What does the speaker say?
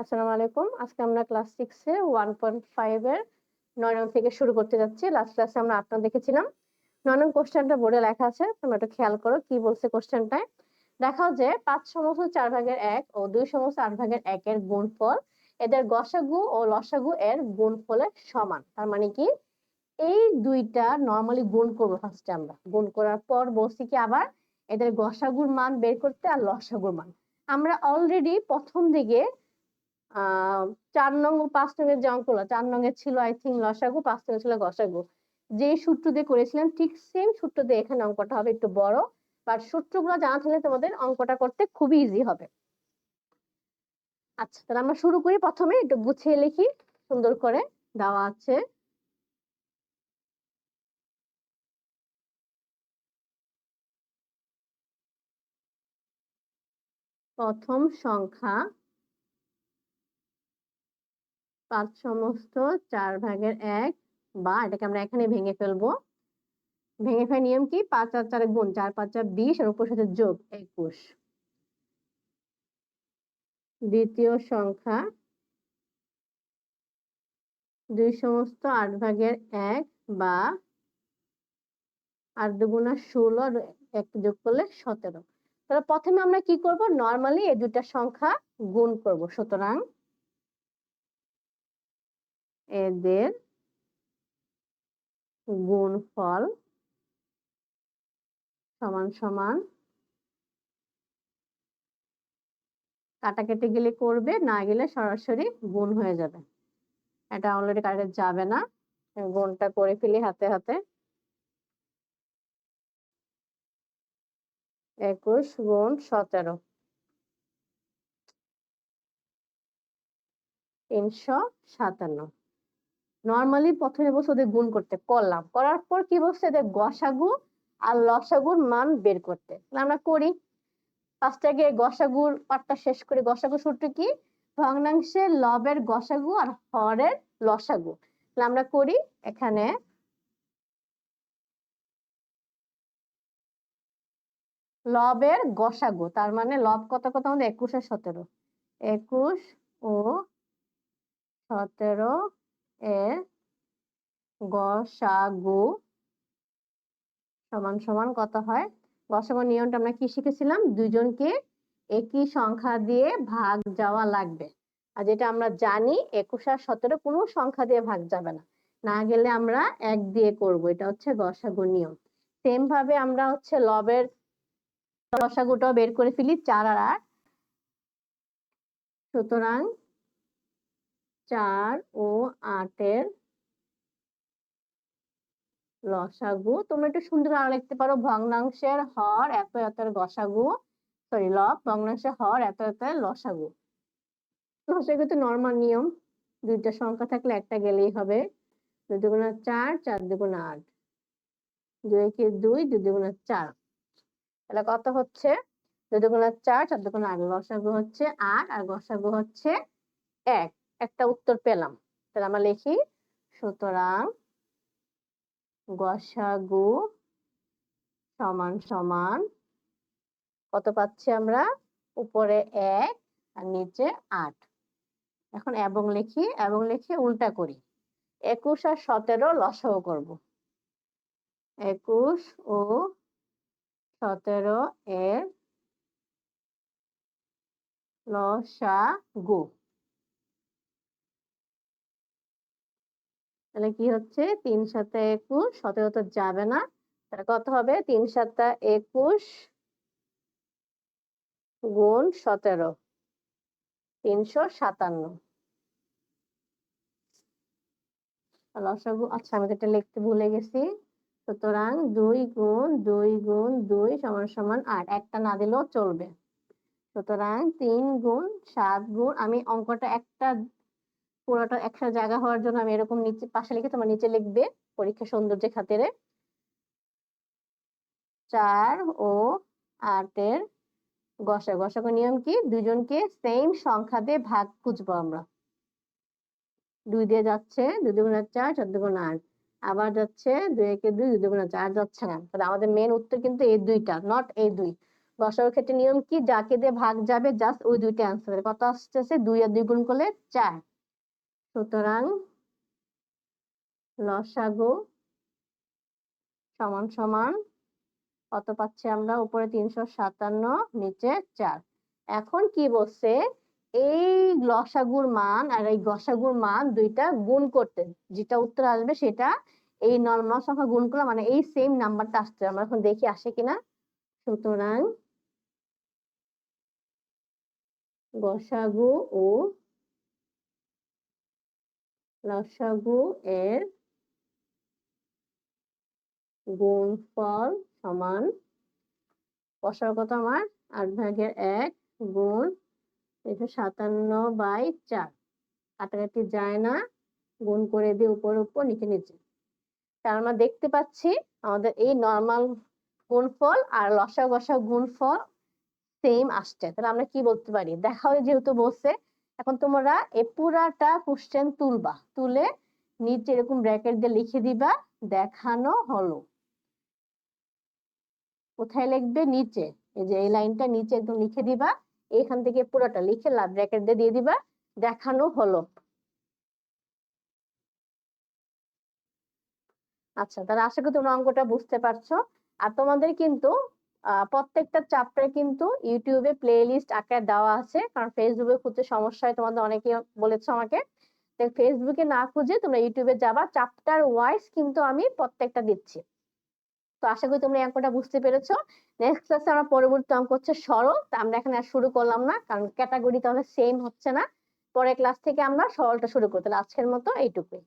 আসসালামু আলাইকুম। আজকে আমরা ক্লাস 6 এ 1.5 এর 9 নং থেকে শুরু করতে যাচ্ছি। লাস্ট ক্লাসে আমরা 8 নং দেখেছিলাম। 9 নং কোশ্চেনটা বোর্ডে লেখা আছে। তোমরা একটু খেয়াল করো কি বলছে কোশ্চেনটায়। দেখাও যে 5 সমস্ত 4 ভাগের 1 ও 2 সমস্ত 8 ভাগের 1 এর গুণফল এদের গসাগু ও লসাগু এর গুণফলের সমান। তার মানে কি এই দুইটা নরমালি গুণ করব ফার্স্টে আমরা। গুণ করার পর বলছি কি আবার এদের গসাগুর মান বের করতে আর লসাগুর মান। আমরা অলরেডি প্রথম দিকে 4 নং ও 5 নং এর যে অঙ্কগুলো 4 নং এর ছিল আই থিংক লসাগু, 5 নং ছিল গসাগু। যে সূত্র দিয়ে করেছিলাম ঠিক সেম সূত্র দিয়ে এখানে অঙ্কটা হবে একটু বড়, বাট সূত্রগুলো জানা থাকলে তোমাদের অঙ্কটা করতে খুবই ইজি হবে। আচ্ছা, তাহলে আমরা শুরু করি। প্রথমে একটু গুছিয়ে লিখি, সুন্দর করে দেওয়া আছে। প্রথম সংখ্যা 5 সমস্ত 4 ভাগের 1 বা এটাকে আমরা এখানে ভেঙে ফেলবো। ভেঙে ফেলার নিয়ম কি? 5 আর 4 গুণ, 4 5 20 আর উপর সাথে যোগ 21। দ্বিতীয় সংখ্যা 2 সমস্ত 8 ভাগের 1 বা 8 দুগুণা 16 আর 1 যোগ করলে 17। তাহলে প্রথমে আমরা কি করব? নরমালি এই দুইটা সংখ্যা গুণ করব। সুতরাং এদের গুণফল সমান সমান কাটাকাটি গেলে করবে, না গেলে সরাসরি গুণ হয়ে যাবে। এটা অলরেডি কাটে যাবে না, গুণটা করে ফেলি হাতে হাতে। 21 গুণ 17 357। নরমালি প্রথমে বলছে ওদের গুণ করতে, করলাম। করার পর কি বলছে? এদের গসাগু আর লসাগুর মান বের করতে। আমরা করি। ফার্স্ট আগে গসাগুর পার্টটা শেষ করি। গসাগু সূত্র কি? ভগ্নাংশের লবের গসাগু আর হরের লসাগু। তাহলে আমরা করি। এখানে লবের গসাগু, তার মানে লব কত কত আমাদের 21 আর 17। 21 ও 17 এর গসাগু সমান সমান কত হয়? গসাগুর নিয়মটা আমরা কি শিখেছিলাম? দুইজনকে একই সংখ্যা দিয়ে ভাগ যাওয়া লাগবে। আর যেটা আমরা জানি 21 আর 17 কোনো সংখ্যা দিয়ে ভাগ যাবে না, না গেলে আমরা 1 দিয়ে করব। এটা হচ্ছে গসাগু নিয়ম। সেম ভাবে আমরা হচ্ছে লবের লসাগুটাও বের করে ফেলি, 4 আর 8। সুতরাং 4 ও 8 এর লসাগু। তোমরা একটু সুন্দর আরো লিখতে পারো, ভগ্নাংশের হর এত এত গসাগু, সরি লব ভগ্নাংশের হর এত এত লসাগু। লসাগু তো নরমাল নিয়ম, দুইটা সংখ্যা থাকলে একটা গেলেই হবে। 2 দুগুণা 4, 4 দুগুণা 8, 2 একে 2, 2 দুগুণা 4। তাহলে কত হচ্ছে? 2 দুগুণা 4, 4 দুগুণা 8। লসাগু হচ্ছে 8 আর গসাগু হচ্ছে 1। একটা উত্তর পেলাম। তাহলে আমরা লিখি, সুতরাং গসাগু সমান সমান কত পাচ্ছি আমরা? উপরে 1 আর নিচে 8। এখন এবং লিখি, এবং লিখে উল্টা করি। 21 আর 17 লসাগু করব। 21 ও 17 এর লসাগু। তাহলে কি হচ্ছে? 3 7 21, 17 তো যাবে না। তাহলে কত হবে? 3 7 21 গুণ 17, 357। লসাগু, আচ্ছা আমি এটা লিখতে ভুলে গেছি। সুতরাং 2 গুণ 2 গুণ 2 সমান সমান 8। একটা না দিলেও চলবে। সুতরাং 3 গুণ 7 গুণ, আমি অঙ্কটা একটা পুরোটা একসাথে জায়গা হওয়ার জন্য আমি এরকম নিচে পাশে লিখে তোমার নিচে লিখবে পরীক্ষা সৌন্দর্যের খাতিরে। 4 ও 8 এর গসাগু নিয়ম কি? দুজনকে সেম সংখ্যা দিয়ে ভাগ খুঁজবো আমরা। 2 দিয়ে যাচ্ছে, 2 দুগুণা 4, 4 দুগুণা 8। আবার যাচ্ছে 2 একে 2, 2 দুগুণা 4 যাচ্ছে না। তাহলে আমাদের মেন উত্তর কিন্তু এই দুইটা, নট এই দুই। লসাগুর ক্ষেত্রে নিয়ম কি, যাকে দিয়ে ভাগ যাবে জাস্ট ওই দুইটা অ্যান্সার। কত আসতেছে, 2 আর 2 গুণ করলে 4। সুতরাং লসাগু সমান সমান কত পাচ্ছি আমরা, উপরে 357 নিচে 4। এখন কি বলছে, এই লসাগুর মান আর এই গসাগুর মান দুইটা গুণ করতে, যেটা উত্তর আসবে সেটা এই নরমাল সংখ্যা গুণ করলে মানে এই সেম নাম্বারটা আসছে। আমরা এখন দেখি আসে কিনা। সুতরাং গসাগু ও লসাগু এর গুণফল সমান, গসাগু কত আমার 8/1 গুণ 357/4। কাটাকাটি যায় না, গুণ করে দিয়ে উপর উপর নিচে নিচে। তার আমরা দেখতে পাচ্ছি আমাদের এই নরমাল গুণফল আর লসাগু গসাগু গুণফল সেম আসছে। তাহলে আমরা কি বলতে পারি, দেখাও যেহেতু বলছে, এখন তোমরা এই পুরাটা কোশ্চেন তুলবা, তুলে নিচে এরকম ব্র্যাকেট দিয়ে লিখে দিবা দেখানো হলো। কোথায় লিখবে, নিচে, এই যে এই লাইনটা নিচে একদম লিখে দিবা, এখান থেকে পুরোটা লিখে ব্র্যাকেট দিয়ে দিবা দেখানো হলো। আচ্ছা, তাহলে আশা করি তোমরা অঙ্কটা বুঝতে পারছো। আর তোমাদের কিন্তু প্রত্যেকটা চ্যাপ্টারে কিন্তু ইউটিউবে প্লে লিস্ট আকারে দেওয়া আছে, কারণ ফেসবুকে খুঁজতে সমস্যা হয়, তোমাদের অনেকে বলেছো আমাকে। ফেসবুকে না খুঁজে তোমরা ইউটিউবে যাবা, চ্যাপ্টার ওয়াইজ কিন্তু আমি প্রত্যেকটা দিচ্ছি। তো আশা করি তোমরা এই অঙ্কটা বুঝতে পেরেছো। নেক্সট ক্লাসে আমরা পরবর্তী অঙ্ক হচ্ছে সরল, তা আমরা এখানে আর শুরু করলাম না, কারণ ক্যাটাগরি তাহলে সেম হচ্ছে না। পরের ক্লাস থেকে আমরা সরলটা শুরু করতে, আজকের মতো এইটুকুই।